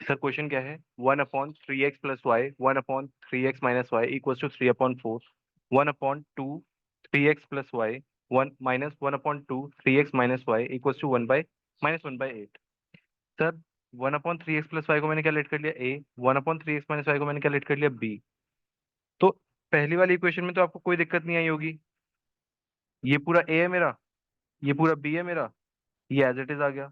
Sir question क्या है, 1/3x plus Y 1/3x minus Y equals to 3/4, 1/2 3x plus Y 1 - 1/2 3x minus Y equals to 1/-1/8। Sir 1/3x plus Y को मैंने क्या late कर लिया ए, 1/3x minus Y को मैंने क्या लेट कर लिया बी। तो पहली वाली इक्वेशन में तो आपको कोई दिक्कत नहीं आई होगी। ये पूरा ए है मेरा, ये पूरा बी है मेरा, ये एज इट इज आ गया।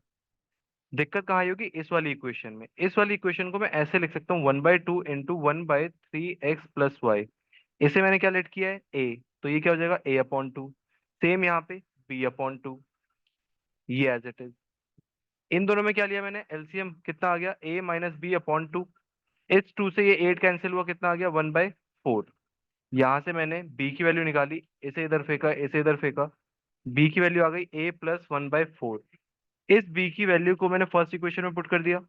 दिक्कत कहाँ आई होगी, इस वाली इक्वेशन में। इस वाली इक्वेशन को मैं ऐसे लिख सकता हूँ 1/2 × 1/3x प्लस वाई। इसे मैंने क्या लेट किया है ए, तो ये क्या हो जाएगा a/2। सेम यहाँ पे b/2, ये एज इट इज। इन दोनों में क्या लिया मैंने एलसीएम, कितना आ गया a - b/2। इस 2 से ये 8 कैंसिल हुआ, कितना आ गया 1/4। यहाँ से मैंने b की वैल्यू निकाली, इसे इधर फेंका, इसे इधर फेंका, b की वैल्यू आ गई a + 1/4। इस b की वैल्यू को मैंने फर्स्ट इक्वेशन में पुट कर दिया,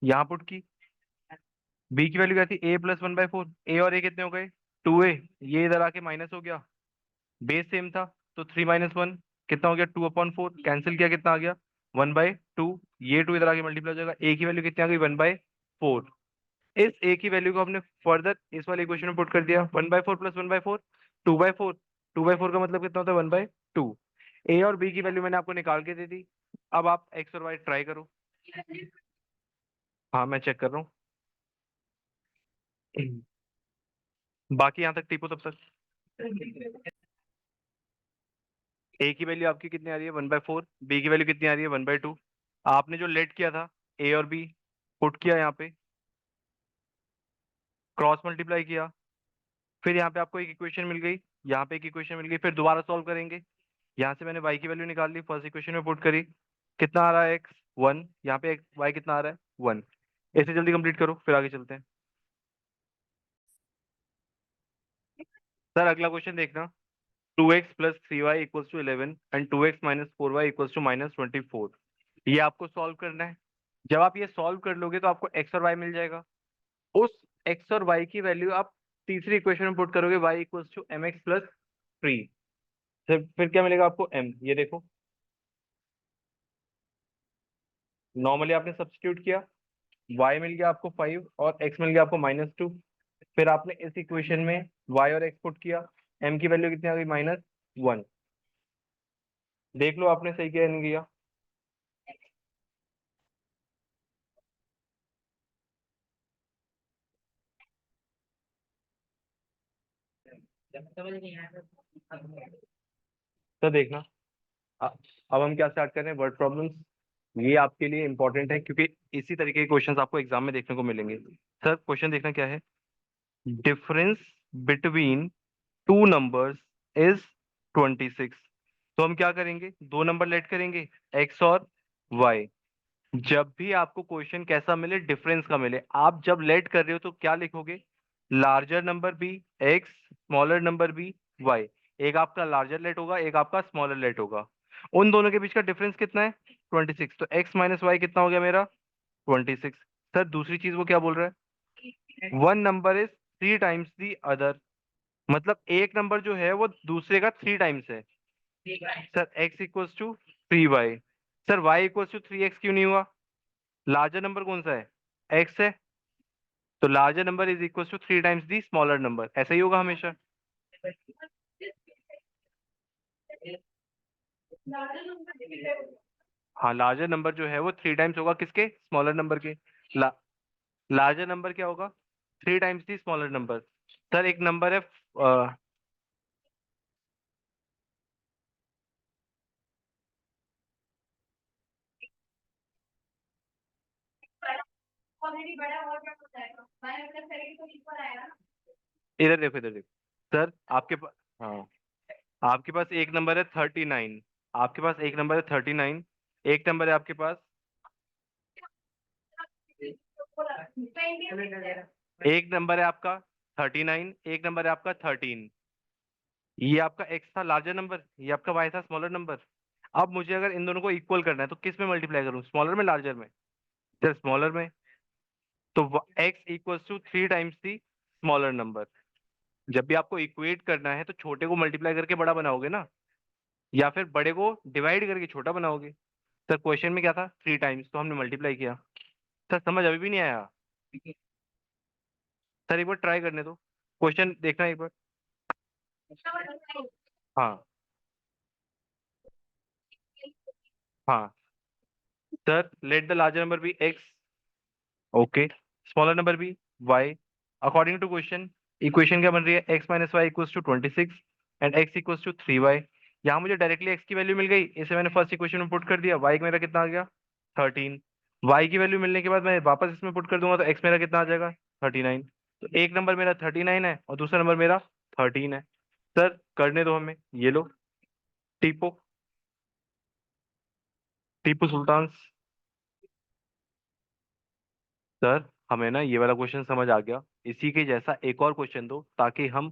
यहाँ पुट की। b की वैल्यू क्या थी a + 1/4, ए और ए कितने हो गए 2a, ये इधर आके माइनस हो गया, बेस सेम था, तो 3 - 1 कितना हो गया 2/4, कैंसिल किया कितना आ गया 1/2। ये 2 इधर आके मल्टीप्लाई हो जाएगा, ए की वैल्यू कितनी आ गई 1/4। इस ए की वैल्यू को हमने फर्दर इस वाले इक्वेशन में पुट कर दिया, 1/4 + 1/4 2/4, 2/4 का मतलब कितना होता है 1/2। ए और बी की वैल्यू मैंने आपको निकाल के दे दी। अब आप एक्स और वाई ट्राई करो। हाँ मैं चेक कर रहा हूँ। बाकी यहाँ तक टिपो तब तक। ए की वैल्यू आपकी कितनी आ रही है 1/4, बी की वैल्यू कितनी आ रही है 1/2। आपने जो लेट किया था ए और बी, पुट किया यहाँ पे, क्रॉस मल्टीप्लाई किया, फिर यहाँ पे आपको एक इक्वेशन मिल गई, यहाँ पे एक इक्वेशन मिल गई, फिर दोबारा सॉल्व करेंगे। यहाँ से मैंने y की वैल्यू निकाल ली, फर्स्ट इक्वेशन में पुट करी, कितना आ रहा है x 1, यहाँ पे y कितना आ रहा है 1। इसे जल्दी कंप्लीट करो फिर आगे चलते हैं। सर अगला क्वेश्चन देखना, 2x + 3y = 11 and 2x - 4y = -24। ये आपको सॉल्व करना है। जब आप ये सॉल्व कर लोगे तो आपको x और y मिल जाएगा। उस x और y की वैल्यू आप तीसरी इक्वेशन में पुट करोगे, y = mx + 3। फिर क्या मिलेगा आपको m, ये देखो, नॉर्मली आपने सब्स्टिट्यूट किया, y मिल गया आपको 5 और x मिल गया आपको -2। फिर आपने इस इक्वेशन में y और x पुट किया, m की वैल्यू कितनी आ गई -1। देख लो आपने सही किया नहीं किया। तो देखना, अ- अब हम क्या स्टार्ट कर रहे हैं, वर्ड प्रॉब्लम्स। ये आपके लिए इंपॉर्टेंट है क्योंकि इसी तरीके के क्वेश्चंस आपको एग्जाम में देखने को मिलेंगे। सर क्वेश्चन देखना क्या है, difference between two numbers is 26। तो हम क्या करेंगे, दो नंबर लेट करेंगे, एक्स और वाई। जब भी आपको क्वेश्चन कैसा मिले, डिफरेंस का मिले, आप जब लेट कर रहे हो तो क्या लिखोगे, larger number be X, smaller number be Y. एक आपका लार्जर लेट होगा, एक आपका स्मॉलर लेट होगा। उन दोनों के बीच का डिफरेंस कितना है 26, तो एक्स माइनस वाई कितना हो गया मेरा 26। सर दूसरी चीज वो क्या बोल रहा है, one number is 3 times the other, मतलब एक नंबर जो है वो दूसरे का 3 टाइम्स है। Sir x equals to 3y। Sir y equals to 3x क्यों नहीं हुआ, लार्जर नंबर कौन सा है x है, तो larger number is equals to 3 times the smaller number, ऐसा ही होगा हमेशा। हाँ लार्जर नंबर जो है वो 3 टाइम्स होगा किसके, स्मॉलर नंबर के। ला, लार्जर नंबर क्या होगा 3 times the smaller number. Sir एक नंबर है इधर देखो, इधर देखो सर, आपके पास, हाँ आपके पास एक नंबर है 39, आपके पास एक नंबर है 39, एक नंबर है आपके पास, एक नंबर है आपका 39, एक नंबर है आपका 13। ये आपका एक्स था लार्जर नंबर, ये आपका वाई था स्मॉलर नंबर। अब मुझे अगर इन दोनों को इक्वल करना है तो किस में मल्टीप्लाई करूं, स्मॉलर में लार्जर में, सर स्मॉलर में। तो X equals to 3 times the smaller number. जब भी आपको इक्वेट करना है तो छोटे को मल्टीप्लाई करके बड़ा बनाओगे ना, या फिर बड़े को डिवाइड करके छोटा बनाओगे। सर क्वेश्चन में क्या था 3 टाइम्स, तो हमने मल्टीप्लाई किया। सर समझ अभी भी नहीं आया? सर एक बार ट्राई करने दो, क्वेश्चन देखना एक बार। हाँ हाँ। Sir let the larger number be X, okay, smaller number be Y, according to question equation क्या बन रही है, X minus Y equals to 26 and X equals to 3y। यहाँ मुझे डायरेक्टली एक्स की वैल्यू मिल गई, इसे मैंने फर्स्ट इक्वेशन में पुट कर दिया, वाई मेरा कितना आ गया 13। वाई की वैल्यू मिलने के बाद मैं वापस इसमें पुट कर दूंगा तो एक्स मेरा कितना आ जाएगा 39। तो एक नंबर मेरा 39 है और दूसरा नंबर मेरा 13 है। सर करने दो हमें, ये लो टीपो, टीपू सुल्तान। सर हमें ना ये वाला क्वेश्चन समझ आ गया, इसी के जैसा एक और क्वेश्चन दो ताकि हम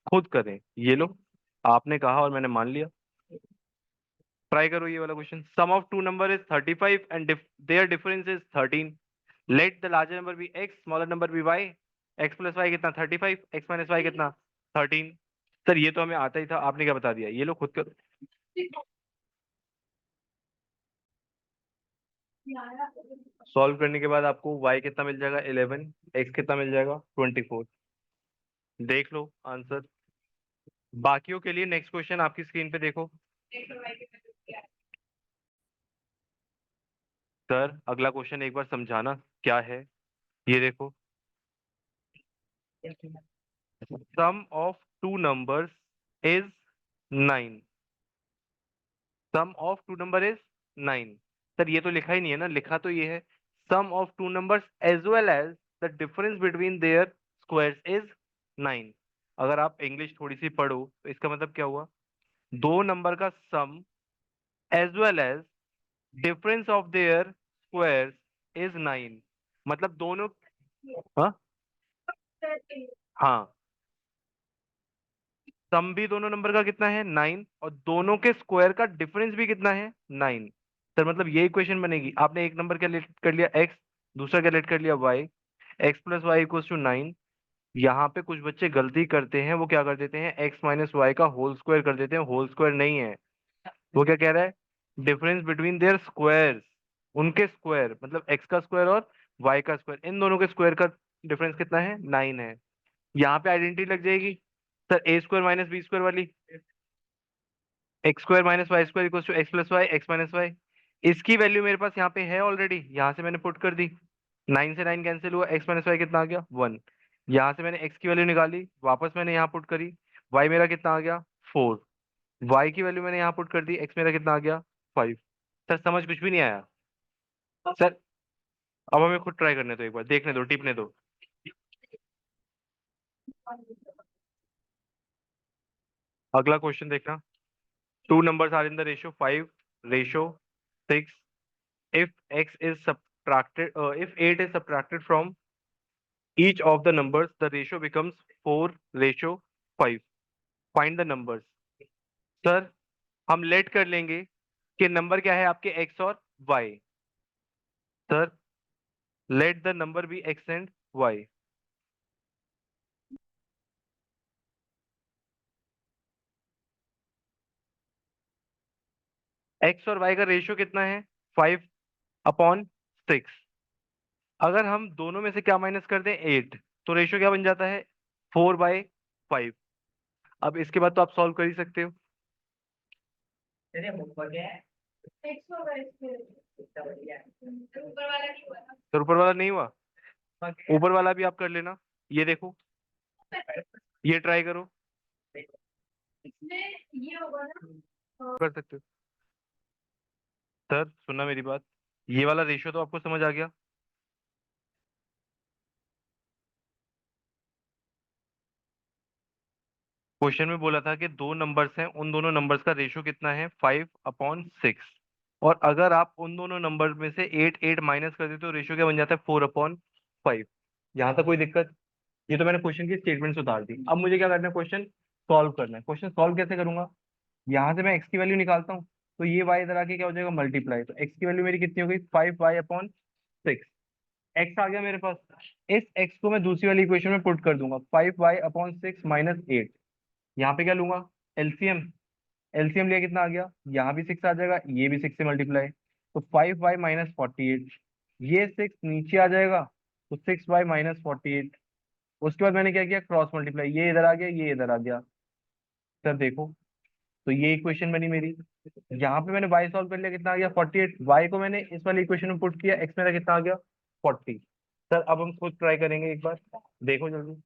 खुद करें। ये लो, आपने कहा और मैंने मान लिया। ट्राई करो ये वाला question. Sum of two number is 35 and their difference is 13। Let the larger number be X, smaller number be Y. X plus Y कितना 35, एक्स माइनस वाई कितना 13। सर ये तो हमें आता ही था, आपने क्या बता दिया, ये लो खुद करो। सॉल्व करने के बाद आपको y कितना मिल जाएगा 11, x कितना मिल जाएगा 24। देख लो आंसर। बाकियों के लिए नेक्स्ट क्वेश्चन आपकी स्क्रीन पे देखो। सर अगला क्वेश्चन एक बार समझाना क्या है, ये देखो। Sum of two numbers is 9। Sum of two number is 9। Sir ये तो लिखा ही नहीं है ना, लिखा तो ये है sum of two numbers as well as the difference between their squares is 9। अगर आप इंग्लिश थोड़ी सी पढ़ो तो इसका मतलब क्या हुआ, दो नंबर का sum as well as difference of their squares is 9। मतलब दोनों, हाँ हाँ, सम भी दोनों नंबर का कितना है 9 और दोनों के स्क्वायर का डिफरेंस भी कितना है 9। सर मतलब ये इक्वेशन बनेगी, आपने एक नंबर कैलकुलेट कर लिया x, दूसरा कैलकुलेट कर लिया y, x plus Y equals to 9। यहाँ पे कुछ बच्चे गलती करते हैं, वो क्या कर देते हैं x माइनस वाई का होल स्क्वायर कर देते हैं, होल स्क्वायर नहीं है। वो क्या कह रहा है, डिफरेंस बिटवीन देयर स्क्वायर्स, उनके स्क्वायर मतलब x का स्क्वायर और y का स्क्वायर, इन दोनों के स्क्वायर का डिफरेंस कितना है 9 है। यहाँ पे आइडेंटिटी लग जाएगी sir, A square minus B square वाली, X square minus Y square equal to X plus Y, X minus Y. इसकी वैल्यू मेरे पास यहाँ पे है ऑलरेडी, यहाँ से मैंने पुट कर दी, 9 से 9 कैंसिल हुआ, एक्स माइनस वाई कितना आ गया 1। यहाँ से मैंने एक्स की वैल्यू निकाली, वापस मैंने यहाँ पुट करी, वाई मेरा कितना आ गया 4। वाई की वैल्यू मैंने यहाँ पुट कर दी, एक्स मेरा कितना आ गया 5। सर समझ कुछ भी नहीं आया? सर अब हमें खुद ट्राई करने दो, एक बार देखने दो, टिपने दो। अगला क्वेश्चन देखना। Two numbers are in the ratio 5 ratio 6। if x is subtracted if 8 is subtracted from each of the numbers, the ratio becomes 4 ratio 5। find the numbers। Sir हम लेट कर लेंगे कि नंबर क्या है आपके x और y। Sir let the number be x and y। x और y का रेशियो कितना है 5/6। अगर हम दोनों में से क्या माइनस कर दें 8, तो रेशियो क्या बन जाता है 4/5। अब इसके बाद तो आप सॉल्व कर ही सकते हो। तो ऊपर वाला नहीं हुआ, ऊपर वाला भी आप कर लेना। ये देखो, ये ट्राई करो, कर सकते हो। सर सुनना मेरी बात, ये वाला रेशियो तो आपको समझ आ गया। क्वेश्चन में बोला था कि दो नंबर्स हैं, उन दोनों नंबर्स का रेशियो कितना है 5/6। और अगर आप उन दोनों नंबर में से 8 माइनस कर देते तो रेशियो क्या बन जाता है 4/5। यहाँ तक कोई दिक्कत? ये तो मैंने क्वेश्चन की स्टेटमेंट उतार दी, अब मुझे क्या करना है क्वेश्चन सॉल्व करना है। क्वेश्चन सॉल्व कैसे करूंगा, यहाँ से मैं एक्स की वैल्यू निकालता हूँ, तो ये वाई इधर आके क्या हो जाएगा मल्टीप्लाई, तो एक्स की वैल्यू मेरी कितनी हो गई 5y/6। एक्स आ गया मेरे पास, इस एक्स को मैं दूसरी वाली इक्वेशन में पुट कर दूंगा 5y/6 माइनस 8। यहाँ पे क्या लूंगा एलसीएम, एलसीएम लिया कितना आ गया, यहाँ भी 6 आ जाएगा, ये भी 6 से मल्टीप्लाई। तो 5y माइनस 48, ये 6 नीचे आ जाएगा, तो 6y माइनस 48। उसके बाद मैंने क्या किया, क्रॉस मल्टीप्लाई, ये इधर आ गया, ये इधर आ गया। सर देखो, तो ये इक्वेशन बनी मेरी। यहाँ पे मैंने y सॉल्व कर लिया, कितना आ गया 48, y को मैंने इस वाली इक्वेशन में पुट किया, x मेरा कितना आ गया 40। सर अब हम खुद ट्राई करेंगे एक बार, देखो जल्दी।